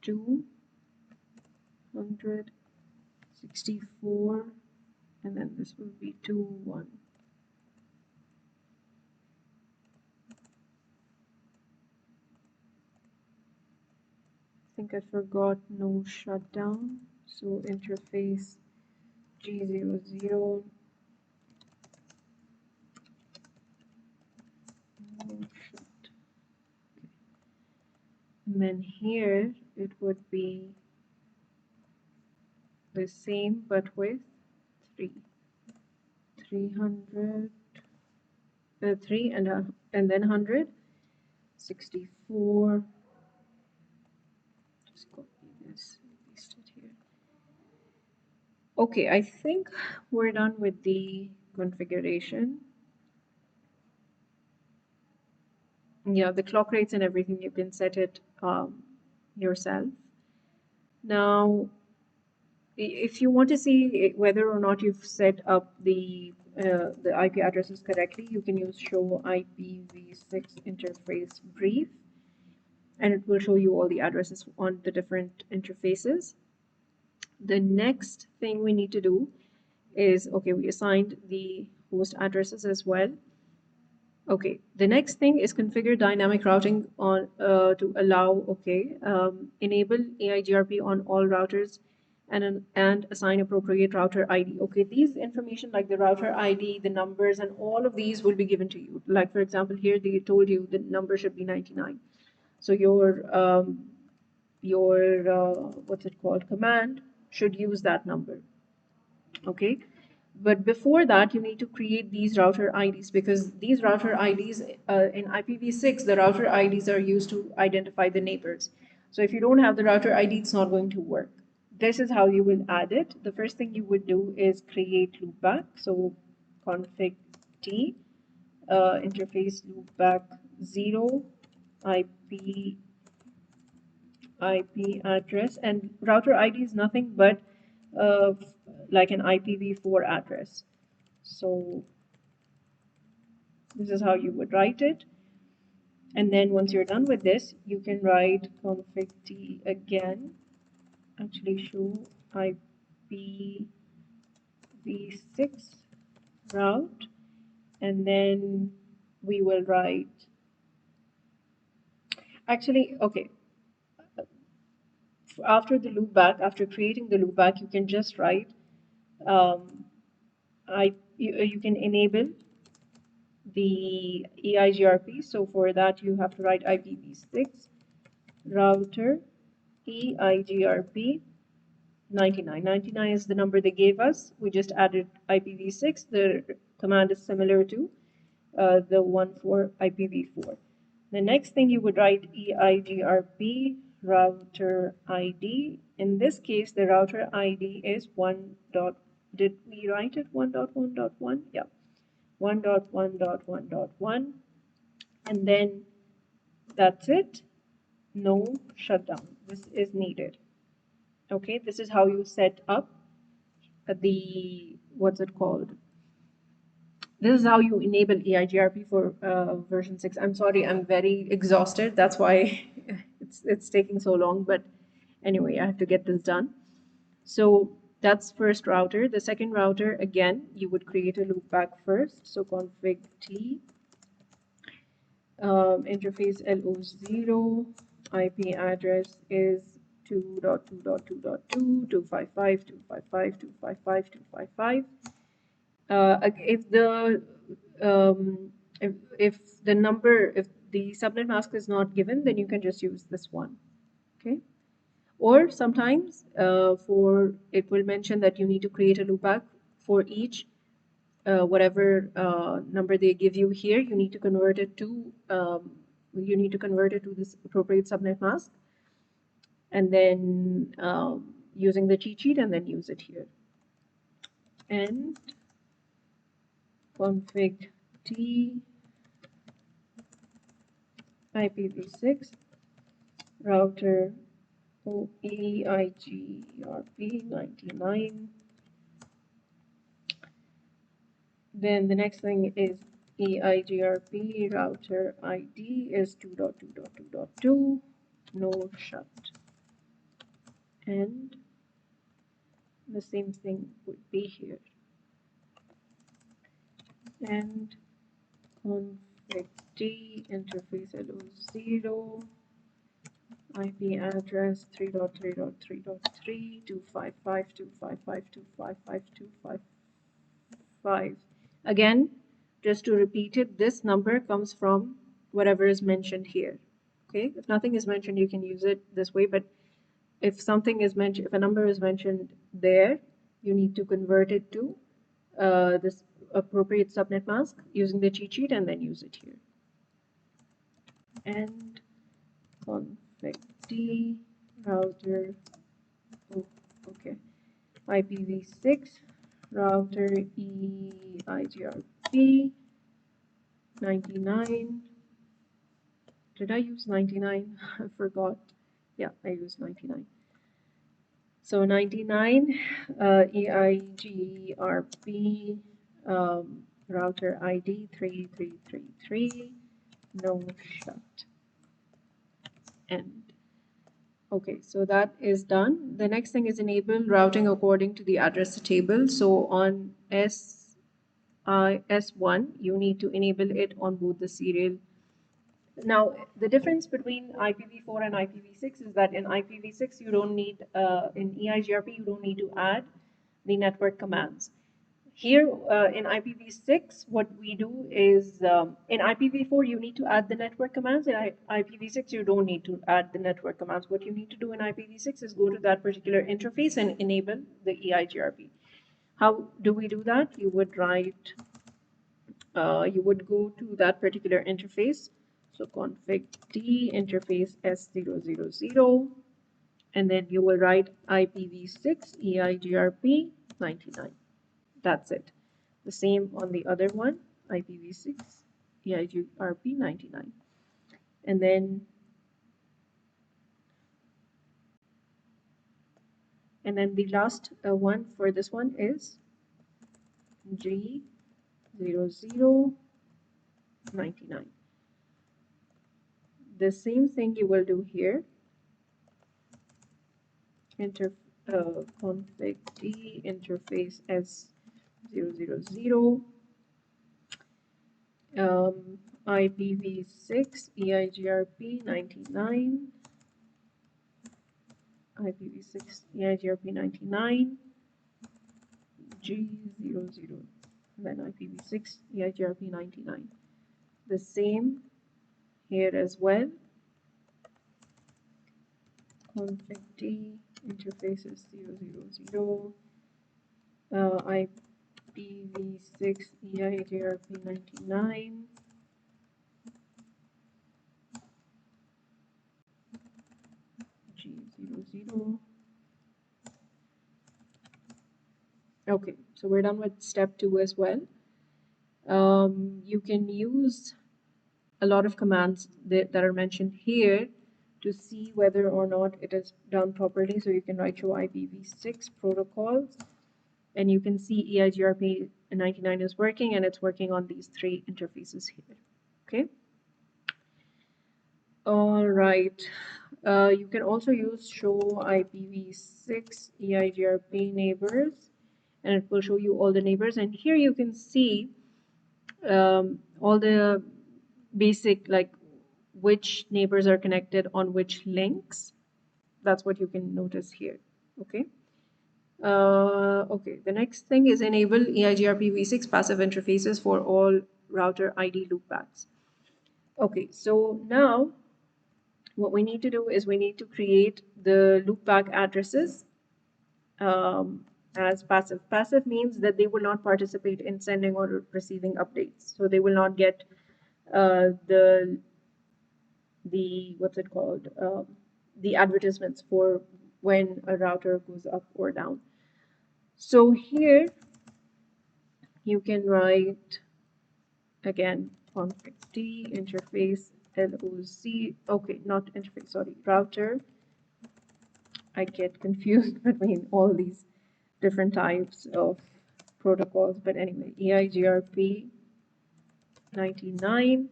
264, and then this will be 21. I think I forgot no shutdown, so interface G00, no shut. Okay. And then here it would be the same but with 300, 3 and then 164. Just copy this and paste it here. Okay, I think we're done with the configuration. Yeah, the clock rates and everything, you can set it yourself. Now, if you want to see whether or not you've set up the IP addresses correctly, you can use show IPv6 interface brief, and it will show you all the addresses on the different interfaces. The next thing we need to do is, okay, we assigned the host addresses as well. Okay, the next thing is configure dynamic routing on to allow, enable EIGRP on all routers and assign appropriate router ID. Okay, these information like the router ID, the numbers, and all of these will be given to you. Like for example, here they told you the number should be 99. So your your what's it called, command should use that number. Okay, but before that you need to create these router IDs, because these router IDs in IPv6, the router IDs are used to identify the neighbors. So if you don't have the router ID, it's not going to work. This is how you will add it. The first thing you would do is create loopback. So config t interface loopback 0 IP address, and router ID is nothing but uh, like an IPv4 address. So this is how you would write it. And then once you're done with this, you can write config t again, actually show IPv6 route, and then we will write, actually, okay, after the loopback, after creating the loopback, you can just write um, you can enable the EIGRP. So for that, you have to write IPv6 router EIGRP 99. 99 is the number they gave us. We just added IPv6. The command is similar to the one for IPv4. The next thing you would write EIGRP router ID. In this case, the router ID is 1. Did we write it 1.1.1? Yeah, 1.1.1.1. And then that's it. No shutdown. This is needed. Okay, this is how you set up the, what's it called? This is how you enable EIGRP for version 6. I'm sorry, I'm very exhausted. That's why it's taking so long. But anyway, I have to get this done. So that's first router. The second router, again, you would create a loopback first. So config t interface LO0, IP address is 2.2.2.2, 255, 255, 255, 255. Um, if the number, if the subnet mask is not given, then you can just use this one. Okay. Or sometimes for it will mention that you need to create a loopback for each whatever number they give you here. You need to convert it to this appropriate subnet mask, and then using the cheat sheet, and then use it here. And config t IPv6 router EIGRP 99. Then the next thing is EIGRP router ID is 2.2.2.2, no shut. And the same thing would be here. And config t interface LO0 IP address 3.3.3.3 255 255 255 255. Again, just to repeat it, this number comes from whatever is mentioned here. Okay, if nothing is mentioned, you can use it this way, but if something is mentioned, if a number is mentioned there, you need to convert it to this appropriate subnet mask using the cheat sheet, and then use it here. And config t router, oh, okay, IPv6 router EIGRP 99. Did I use 99? I forgot. Yeah, I used 99. So 99 EIGRP router ID 3333, no shut. End. Okay, so that is done. The next thing is enable routing according to the address table. So on S1, you need to enable it on both the serial. Now, the difference between IPv4 and IPv6 is that in IPv6, you don't need, in EIGRP, you don't need to add the network commands. Here in IPv6, what we do is in IPv4, you need to add the network commands. In IPv6, you don't need to add the network commands. What you need to do in IPv6 is go to that particular interface and enable the EIGRP. How do we do that? You would write, you would go to that particular interface. So config d interface s000, and then you will write IPv6 EIGRP 99. That's it. The same on the other one, IPv6 EIGRP 99. And then the last one for this one is G0099. The same thing you will do here. Config d interface s000, IPv6 EIGRP 99, IPv6 EIGRP 99, G00, then IPv6 EIGRP 99. The same here as well. Config d interfaces 000, IPv6 EIGRP 99, G00. Okay, so we're done with step 2 as well. You can use a lot of commands that are mentioned here to see whether or not it is done properly. So you can write show IPv6 protocols, and you can see EIGRP 99 is working, and it's working on these 3 interfaces here. Okay. All right. You can also use show IPv6 EIGRP neighbors, and it will show you all the neighbors. And here you can see all the basic, like which neighbors are connected on which links. That's what you can notice here. Okay. Okay, the next thing is enable EIGRP v6 passive interfaces for all router ID loopbacks. Okay, so now what we need to do is we need to create the loopback addresses as passive. Passive means that they will not participate in sending or receiving updates. So they will not get the what's it called? The advertisements for when a router goes up or down. So here you can write again config d interface LOC. Okay, not interface, sorry, router. I get confused between all these different types of protocols, but anyway, EIGRP 99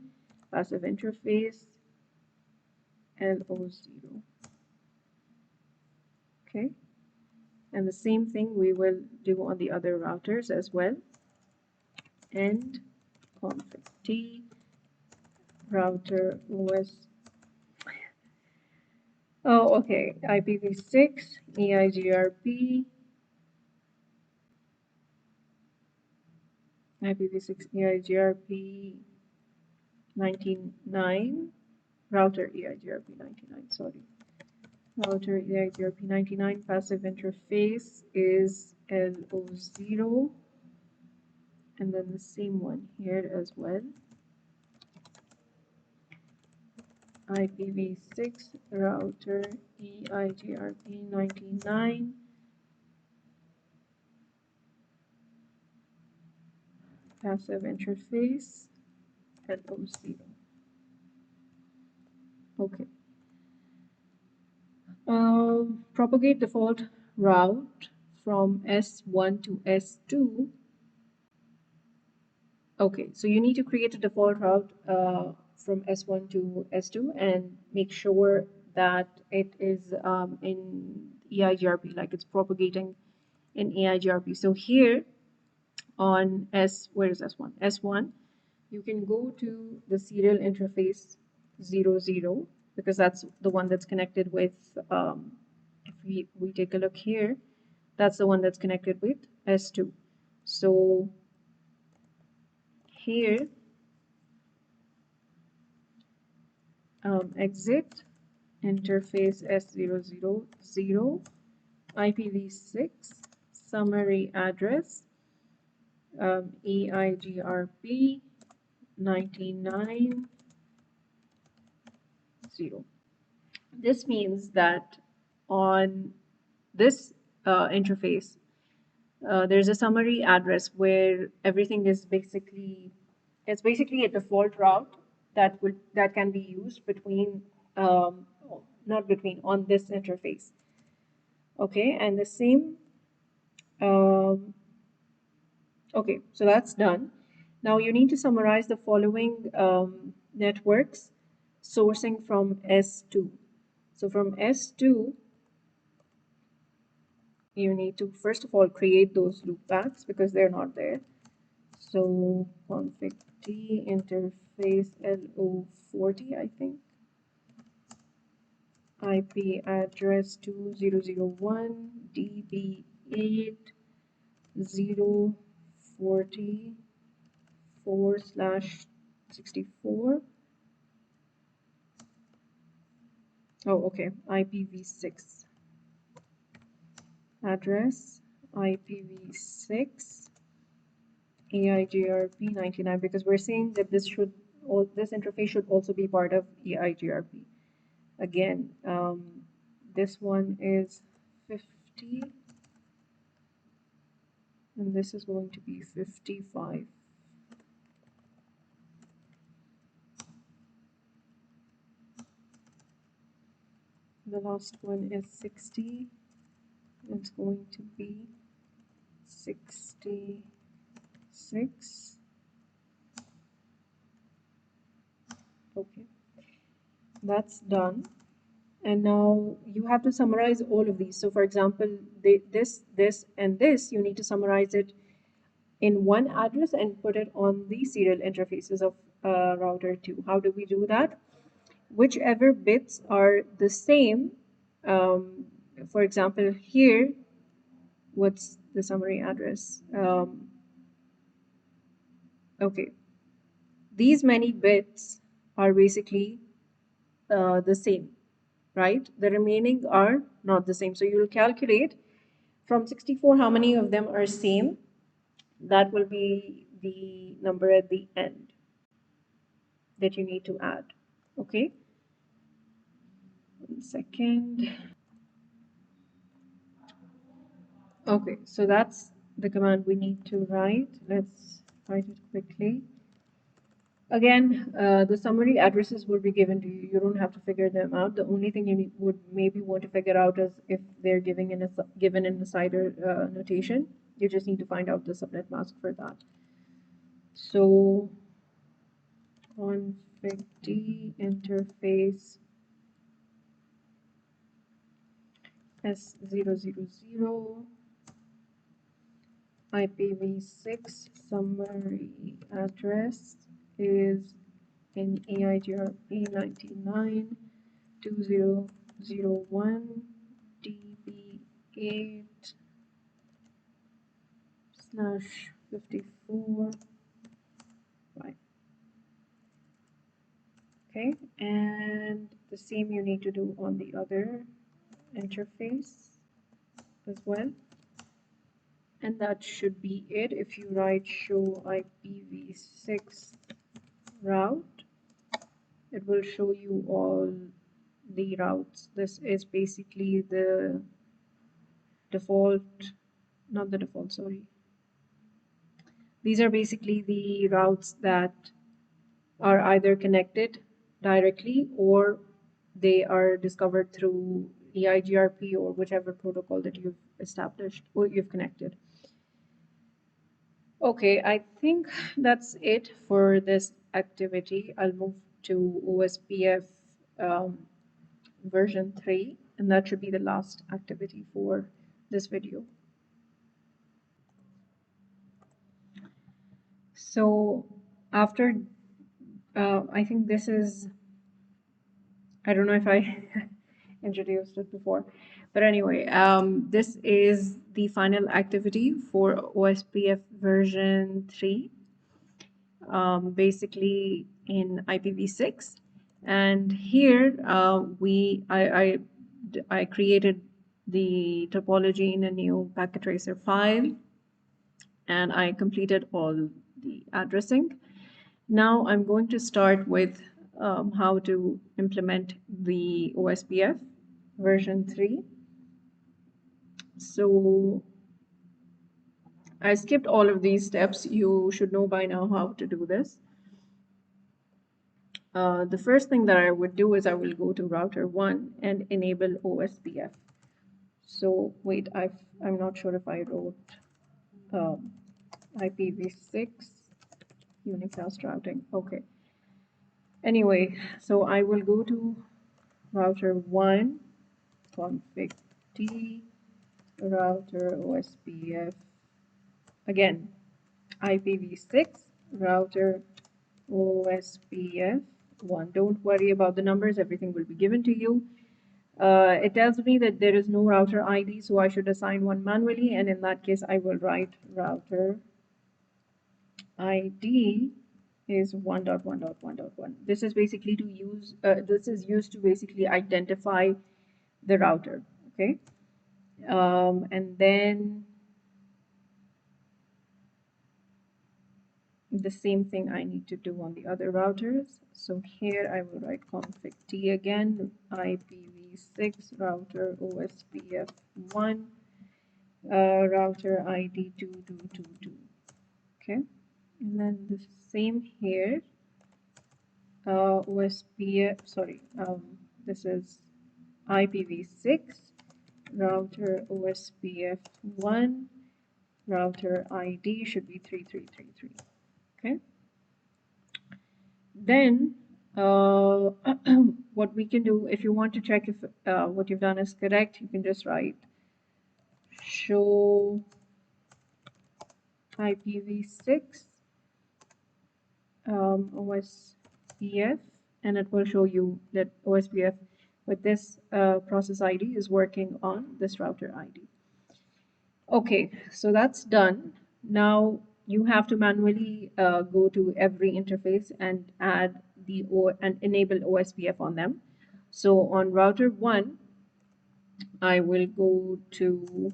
passive interface LO0. Okay, and the same thing we will do on the other routers as well. And config d router OS. Oh, okay, IPv6 EIGRP IPv6 EIGRP 99 router EIGRP 99, sorry, router EIGRP 99 passive interface is LO0, and then the same one here as well. IPv6 router EIGRP 99 passive interface LO0. Okay. Propagate default route from S1 to S2. Okay, so you need to create a default route from S1 to S2 and make sure that it is in EIGRP, like it's propagating in EIGRP. So here on where is S1? S1, you can go to the serial interface 00, because that's the one that's connected with, if we take a look here, that's the one that's connected with S2. So here, exit interface S000, IPv6, summary address, EIGRP 99.0. This means that on this interface, there's a summary address where everything is basically, it's basically a default route that can be used between, um, not between, on this interface. Okay, and the same, okay, so that's done. Now you need to summarize the following networks sourcing from S2. So from S2, you need to first of all create those loopbacks because they're not there. So config t interface LO40, I think. IP address 2001 DB8 044/64. Oh, okay. IPv6 address IPv6 EIGRP 99, because we're saying that this interface should also be part of EIGRP. Again, this one is 50 and this is going to be 55. The last one is 60. It's going to be 66. Okay, that's done. And now you have to summarize all of these. So for example, this, and this, you need to summarize it in one address and put it on the serial interfaces of router 2. How do we do that? Whichever bits are the same, for example, here, what's the summary address? Okay, these many bits are basically the same, right? The remaining are not the same. So you'll calculate from 64 how many of them are same. That will be the number at the end that you need to add. Okay, 1 second. Okay, so that's the command we need to write. Let's write it quickly. Again, the summary addresses will be given to you. You don't have to figure them out. The only thing you would maybe want to figure out is if they're given in a CIDR notation. You just need to find out the subnet mask for that. So config d interface S000 IPv6 summary address is in EIGRP 99.2001 DB8/54. Right. Okay, and the same you need to do on the other interface as well. And that should be it. If you write show IPv6 route, it will show you all the routes. This is basically the default, not the default, sorry. These are basically the routes that are either connected directly or they are discovered through EIGRP or whichever protocol that you've established or you've connected. Okay, I think that's it for this activity. I'll move to OSPF version 3, and that should be the last activity for this video. So after, I think this is, I don't know if I introduced it before, But anyway, this is the final activity for OSPF version 3, basically in IPv6. And here I created the topology in a new packet tracer file, and I completed all the addressing. Now I'm going to start with how to implement the OSPF version 3. So I skipped all of these steps. You should know by now how to do this. The first thing that I would do is I will go to router 1 and enable OSPF. So wait, I'm not sure if I wrote IPv6 unicast routing. Okay. Anyway, so I will go to router 1 config t router OSPF, again IPv6 router OSPF 1. Don't worry about the numbers, everything will be given to you. It tells me that there is no router ID, so I should assign one manually, and in that case I will write router ID is 1.1.1.1. This is basically to use this is used to basically identify the router. Okay. And then the same thing I need to do on the other routers. So here I will write config t again, IPv6 router OSPF 1 router ID 2222. Okay, and then the same here, OSPF, sorry, this is IPv6 router OSPF 1 router ID should be 3333. Okay, then what we can do, if you want to check if what you've done is correct, you can just write show IPv6 OSPF, and it will show you that OSPF with this process ID is working on this router ID. Okay, so that's done. Now you have to manually go to every interface and add and enable OSPF on them. So on router 1, I will go to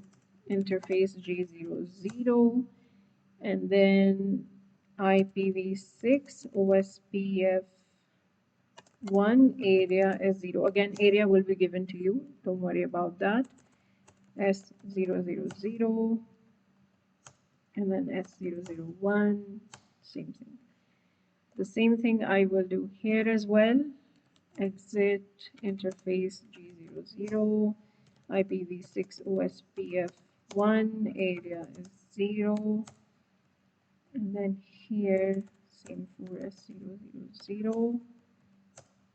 interface G00 and then IPv6 OSPF 1 area S0. Again, area will be given to you. Don't worry about that. S000 and then S001, same thing. The same thing I will do here as well. Exit interface G00, IPv6 OSPF 1, area is 0, and then here, same for S000,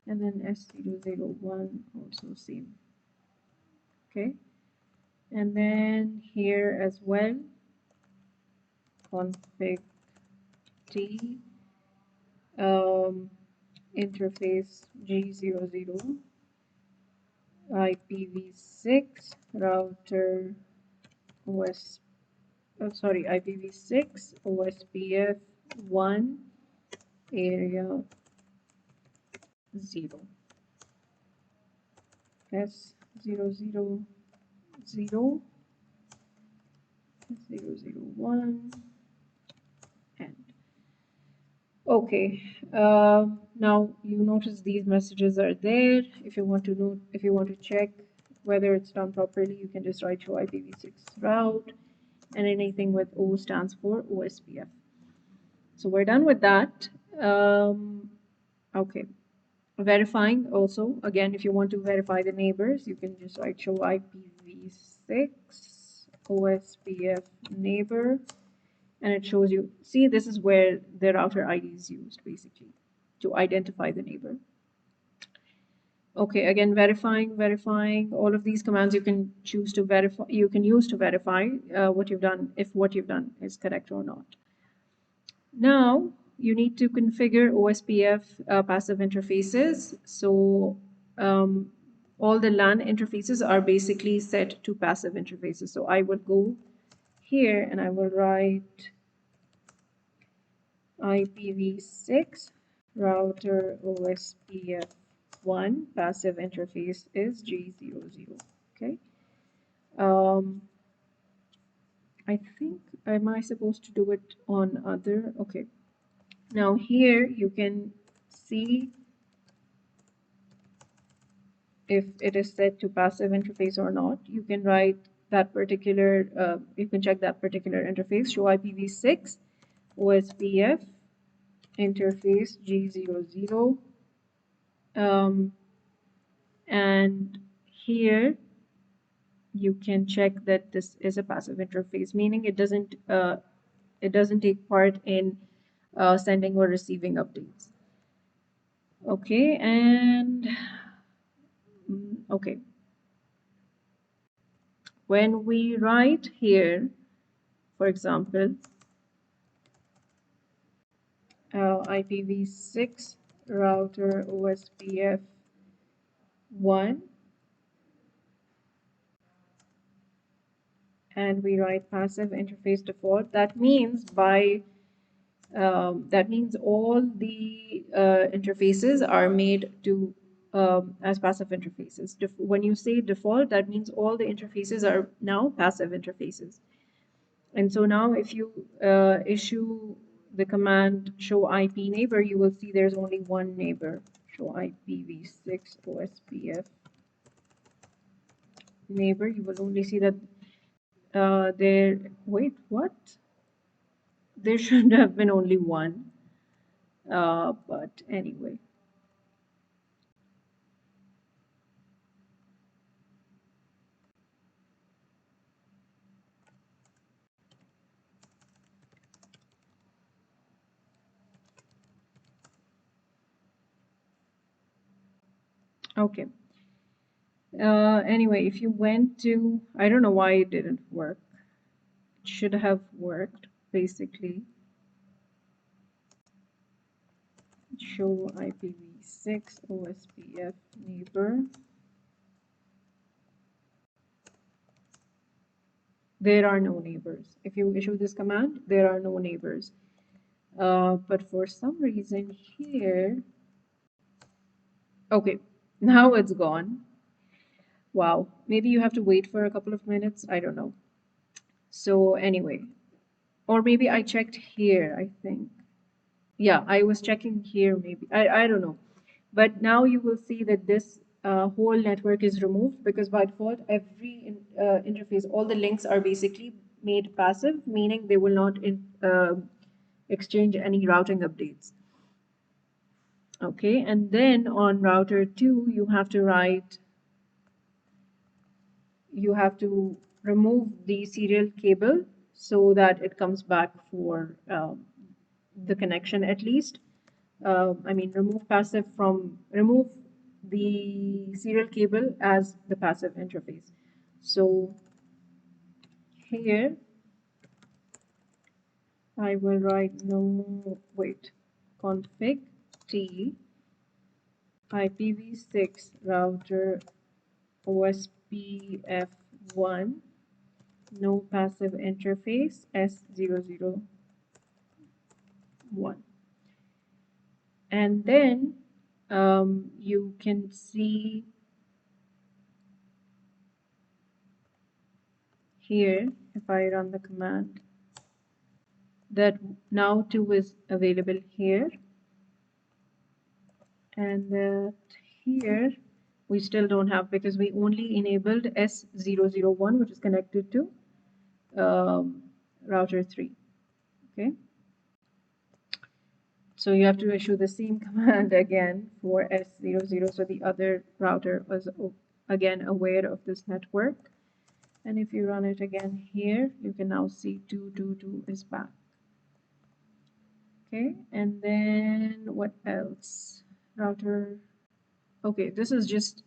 and then S001, also same. Okay, and then here as well, config T interface G00 IPv6 router IPv6 OSPF 1 area 0 S000 S001 and okay, now you notice these messages are there. If you want to check whether it's done properly, you can just write show IPv6 route, and anything with O stands for OSPF. So we're done with that. Okay, verifying also. Again, if you want to verify the neighbors, you can just write show IPv6 OSPF neighbor. And it shows you, see, this is where the router ID is used basically to identify the neighbor. Okay, again, verifying all of these commands you can choose to verify, you can use to verify what you've done, if what you've done is correct or not. Now you need to configure OSPF passive interfaces. So all the LAN interfaces are basically set to passive interfaces. So I will go here and I will write IPv6 router OSPF1 passive interface is G00. Okay. I think, am I supposed to do it on other? Okay. Now here you can see if it is set to passive interface or not. You can write that particular, you can check that particular interface, show IPv6 OSPF interface G00. And here you can check that this is a passive interface, meaning it doesn't take part in sending or receiving updates. Okay, and okay, when we write here, for example, IPv6 router OSPF 1, and we write passive interface default, that means all the interfaces are made to as passive interfaces. When you say default, that means all the interfaces are now passive interfaces. And so now if you issue the command show IP neighbor, you will see there's only one neighbor, show IPv6 OSPF neighbor. You will only see that wait, what? There should have been only one. But anyway. Okay. Anyway, if you went to, I don't know why it didn't work. It should have worked, basically. Show IPv6 OSPF neighbor. There are no neighbors. If you issue this command, there are no neighbors. But for some reason here, okay, now it's gone. Wow, maybe you have to wait for a couple of minutes. I don't know. So anyway, or maybe I checked here, I think. Yeah, I was checking here maybe. I don't know. But now you will see that this whole network is removed because by default, every interface, all the links are basically made passive, meaning they will not exchange any routing updates. Okay, and then on router 2, you have to remove the serial cable so that it comes back for the connection at least. I mean, remove the serial cable as the passive interface. So here I will write config t IPv6 router OSPF1 no passive interface S001. And then you can see here, if I run the command, that now 2 is available here, and that here we still don't have because we only enabled S001, which is connected to router 3. Okay, so you have to issue the same command again for S00, so the other router was again aware of this network. And if you run it again here, you can now see 222 is back. Okay, and then what else? Router. Okay, this is just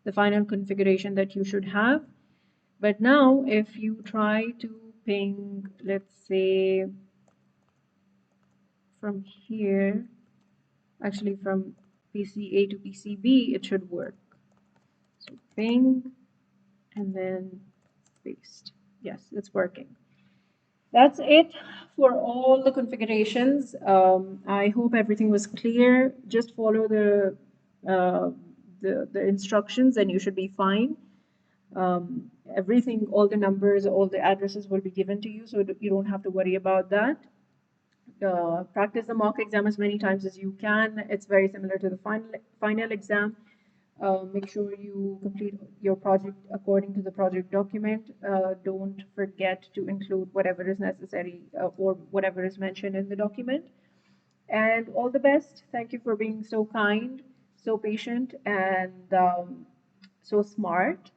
the final configuration that you should have. But now if you try to ping, let's say from here, actually from PCA to PCB, it should work. So ping and then paste. Yes, it's working. That's it for all the configurations. I hope everything was clear. Just follow uh, the instructions and you should be fine. Everything, all the numbers, all the addresses will be given to you, so you don't have to worry about that. Practice the mock exam as many times as you can. It's very similar to the final exam. Make sure you complete your project according to the project document. Don't forget to include whatever is necessary or whatever is mentioned in the document. And all the best. Thank you for being so kind, so patient, and so smart.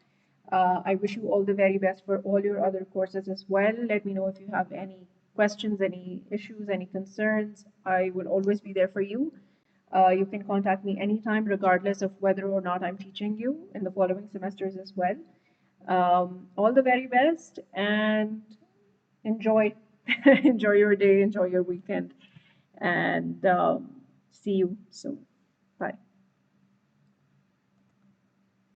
I wish you all the very best for all your other courses as well. Let me know if you have any questions, any issues, any concerns. I will always be there for you. You can contact me anytime, regardless of whether or not I'm teaching you in the following semesters as well. All the very best and enjoy. Enjoy your day, enjoy your weekend, and see you soon.